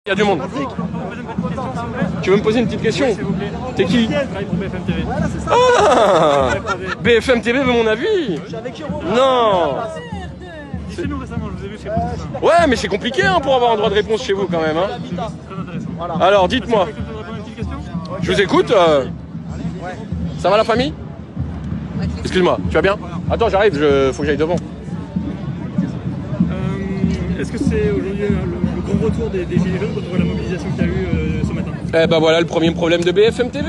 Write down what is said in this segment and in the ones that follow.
Il y a du monde. Tu veux me poser une petite question? T'es qui? Ah, BFM TV veut mon avis? Non. Chez nous récemment, je vous ai vu chez vous. Ouais, mais c'est compliqué hein, pour avoir un droit de réponse chez vous quand même. Hein. Très intéressant. Alors, dites-moi. Je vous écoute. Ça va la famille? Excuse-moi, tu vas bien? Attends, j'arrive, faut que j'aille devant. Est-ce que c'est aujourd'hui le grand retour des Gilets jaunes quand on voit la mobilisation qu'il y a eu ce matin? Eh ben voilà le premier problème de BFM TV.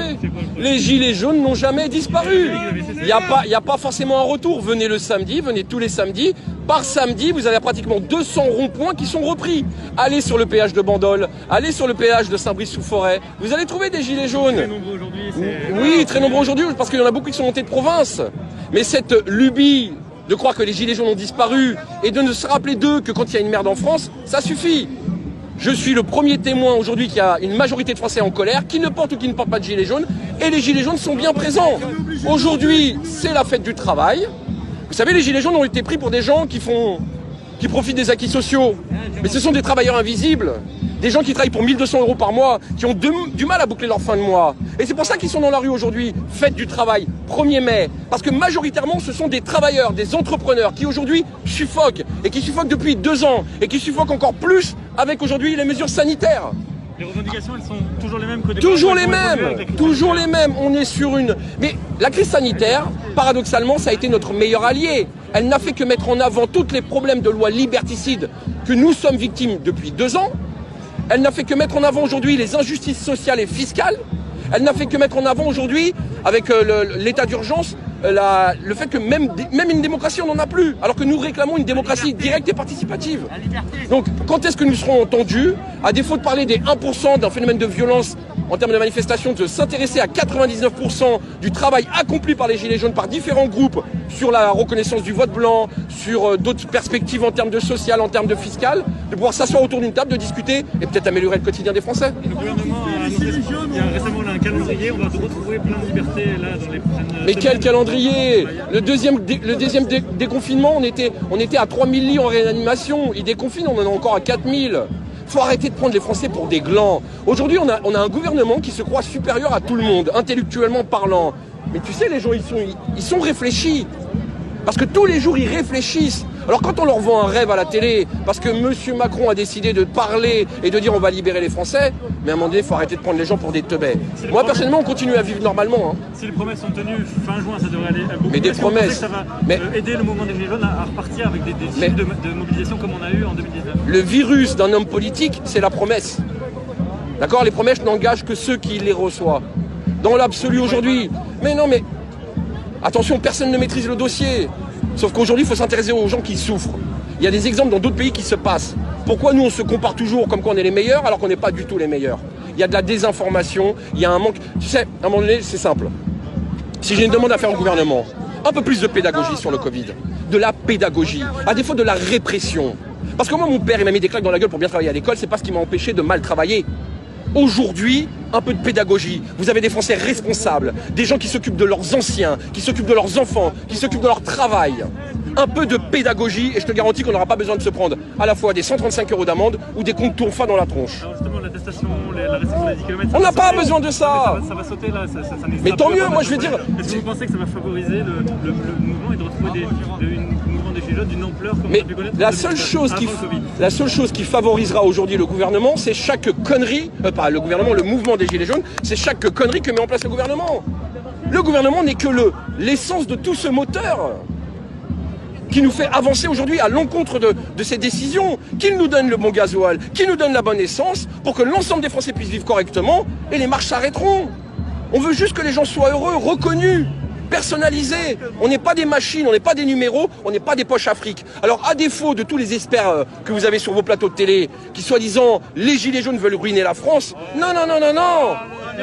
Les Gilets jaunes n'ont jamais disparu. Il n'y a pas forcément un retour. Venez le samedi, venez tous les samedis. Par samedi, vous avez pratiquement 200 ronds-points qui sont repris. Allez sur le péage de Bandol, allez sur le péage de Saint-Brice-sous-Forêt. Vous allez trouver des Gilets jaunes. Très nombreux aujourd'hui. Oui, très nombreux aujourd'hui parce qu'il y en a beaucoup qui sont montés de province. Mais cette lubie de croire que les Gilets jaunes ont disparu et de ne se rappeler d'eux que quand il y a une merde en France, ça suffit. Je suis le premier témoin aujourd'hui qu'il y a une majorité de Français en colère qui ne portent ou qui ne portent pas de gilets jaunes et les gilets jaunes sont bien présents. Aujourd'hui, c'est la fête du travail. Vous savez, les gilets jaunes ont été pris pour des gens qui profitent des acquis sociaux. Mais ce sont des travailleurs invisibles. Des gens qui travaillent pour 1 200 € par mois, qui ont du mal à boucler leur fin de mois. Et c'est pour ça qu'ils sont dans la rue aujourd'hui, fête du travail, 1er mai. Parce que majoritairement, ce sont des travailleurs, des entrepreneurs qui aujourd'hui suffoquent. Et qui suffoquent depuis 2 ans. Et qui suffoquent encore plus avec aujourd'hui les mesures sanitaires. Les revendications, elles sont toujours les mêmes que des Toujours les mêmes, toujours les mêmes. On est sur une... Mais la crise sanitaire, paradoxalement, ça a été notre meilleur allié. Elle n'a fait que mettre en avant tous les problèmes de loi liberticides que nous sommes victimes depuis 2 ans. Elle n'a fait que mettre en avant aujourd'hui les injustices sociales et fiscales. Elle n'a fait que mettre en avant aujourd'hui, avec l'état d'urgence, le fait que même une démocratie, on n'en a plus. Alors que nous réclamons une démocratie directe et participative. Donc, quand est-ce que nous serons entendus, à défaut de parler des 1% d'un phénomène de violence en termes de manifestation, de s'intéresser à 99% du travail accompli par les Gilets jaunes, par différents groupes, sur la reconnaissance du vote blanc, sur d'autres perspectives en termes de social, en termes de fiscal, de pouvoir s'asseoir autour d'une table, de discuter et peut-être améliorer le quotidien des Français. Le gouvernement a annoncé il y a récemment un calendrier, on va retrouver plein de libertés là dans les prochaines Mais quel calendrier? Le deuxième déconfinement, on était à 3000 lits en réanimation. Ils déconfinent, on en est encore à 4000. Faut arrêter de prendre les Français pour des glands. Aujourd'hui, on a un gouvernement qui se croit supérieur à tout le monde, intellectuellement parlant. Mais tu sais, les gens, ils sont réfléchis. Parce que tous les jours, ils réfléchissent. Alors quand on leur vend un rêve à la télé, parce que M. Macron a décidé de parler et de dire on va libérer les Français, mais à un moment donné, il faut arrêter de prendre les gens pour des teubés. Moi, personnellement, on continue à vivre normalement. Hein. Si les promesses sont tenues, fin juin, ça devrait aller beaucoup. Mais des promesses. Ça va aider le mouvement des Gilets jaunes à repartir avec des chiffres de mobilisation comme on a eu en 2019. Le virus d'un homme politique, c'est la promesse. D'accord? Les promesses n'engagent que ceux qui les reçoivent. Dans l'absolu aujourd'hui. Mais non, mais attention, personne ne maîtrise le dossier. Sauf qu'aujourd'hui, il faut s'intéresser aux gens qui souffrent. Il y a des exemples dans d'autres pays qui se passent. Pourquoi nous, on se compare toujours comme quoi on est les meilleurs alors qu'on n'est pas du tout les meilleurs? Il y a de la désinformation, il y a un manque... Tu sais, à un moment donné, c'est simple. Si j'ai une demande à faire au gouvernement, un peu plus de pédagogie sur le Covid. De la pédagogie, à défaut de la répression. Parce que moi, mon père, il m'a mis des claques dans la gueule pour bien travailler à l'école, c'est pas ce qui m'a empêché de mal travailler. Aujourd'hui, un peu de pédagogie. Vous avez des Français responsables, des gens qui s'occupent de leurs anciens, qui s'occupent de leurs enfants, qui s'occupent de leur travail. Un peu de pédagogie et je te garantis qu'on n'aura pas besoin de se prendre à la fois des 135 € d'amende ou des comptes tourfins dans la tronche. Alors justement, l'attestation, la restriction des 10 km... On n'a pas besoin de ça. Ça va sauter là, ça mais tant mieux, moi je veux dire... Est-ce que vous pensez que ça va favoriser le mouvement et de retrouver un mouvement des Gilets jaunes d'une ampleur comme on a pu connaître la seule chose qui favorisera aujourd'hui le gouvernement, c'est chaque connerie, pas le gouvernement, le mouvement des Gilets jaunes, c'est chaque connerie que met en place le gouvernement. Le gouvernement n'est que l'essence de tout ce moteur qui nous fait avancer aujourd'hui à l'encontre de ces décisions, qu'il nous donne le bon gasoil, qu'il nous donne la bonne essence, pour que l'ensemble des Français puissent vivre correctement, et les marches s'arrêteront. On veut juste que les gens soient heureux, reconnus, personnalisés. On n'est pas des machines, on n'est pas des numéros, on n'est pas des poches à fric. Alors à défaut de tous les experts que vous avez sur vos plateaux de télé, qui soi-disant, les Gilets jaunes veulent ruiner la France, non, non, non, non, non.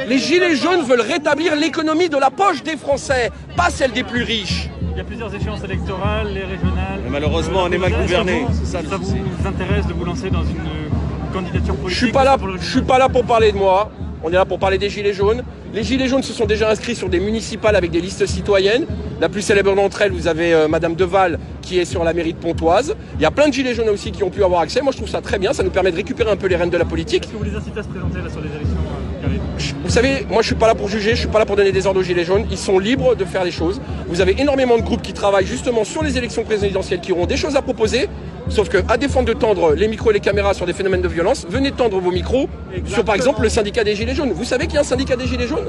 Les Gilets jaunes veulent rétablir l'économie de la poche des Français, pas celle des plus riches. Il y a plusieurs échéances électorales, les régionales. Mais malheureusement, on est mal gouverné. Ça vous intéresse de vous lancer dans une candidature politique? Je suis pas là pour parler de moi. on est là pour parler des Gilets jaunes. Les Gilets jaunes se sont déjà inscrits sur des municipales avec des listes citoyennes. La plus célèbre d'entre elles, vous avez Madame Deval qui est sur la mairie de Pontoise. Il y a plein de Gilets jaunes aussi qui ont pu avoir accès. Moi, je trouve ça très bien. Ça nous permet de récupérer un peu les rênes de la politique. Est-ce que vous les incitez à se présenter là sur les élections qui arrivent? Vous savez, moi je suis pas là pour juger, je suis pas là pour donner des ordres aux Gilets jaunes, ils sont libres de faire les choses. Vous avez énormément de groupes qui travaillent justement sur les élections présidentielles qui auront des choses à proposer, sauf que à défendre de tendre les micros et les caméras sur des phénomènes de violence, venez tendre vos micros sur par exemple le syndicat des Gilets jaunes. Vous savez qu'il y a un syndicat des Gilets jaunes ?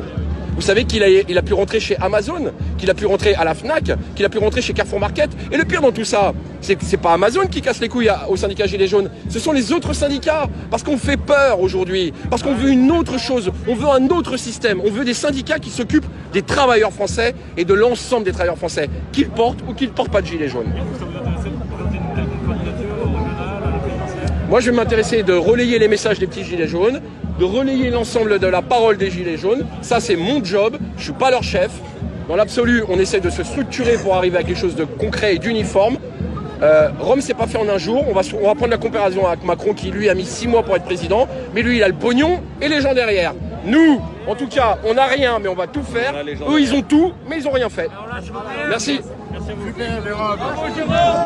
Vous savez qu'il a pu rentrer chez Amazon, qu'il a pu rentrer à la Fnac, qu'il a pu rentrer chez Carrefour Market. Et le pire dans tout ça, c'est pas Amazon qui casse les couilles au syndicat Gilets jaunes, ce sont les autres syndicats. Parce qu'on fait peur aujourd'hui, parce qu'on veut une autre chose, on veut un autre système, on veut des syndicats qui s'occupent des travailleurs français et de l'ensemble des travailleurs français, qu'ils portent ou qu'ils ne portent pas de Gilets jaunes. Ça vous intéresse de présenter une quelconque candidature régionale à la présidentielle? Moi, je vais m'intéresser de relayer les messages des petits Gilets jaunes, de relayer l'ensemble de la parole des Gilets jaunes. Ça, c'est mon job. Je suis pas leur chef. Dans l'absolu, on essaie de se structurer pour arriver à quelque chose de concret et d'uniforme. Rome, c'est pas fait en un jour. On va prendre la comparaison avec Macron qui, lui, a mis 6 mois pour être président. Mais lui, il a le pognon et les gens derrière. Nous, en tout cas, on n'a rien, mais on va tout faire. Eux, ils ont tout, mais ils n'ont rien fait. Merci. Merci à vous.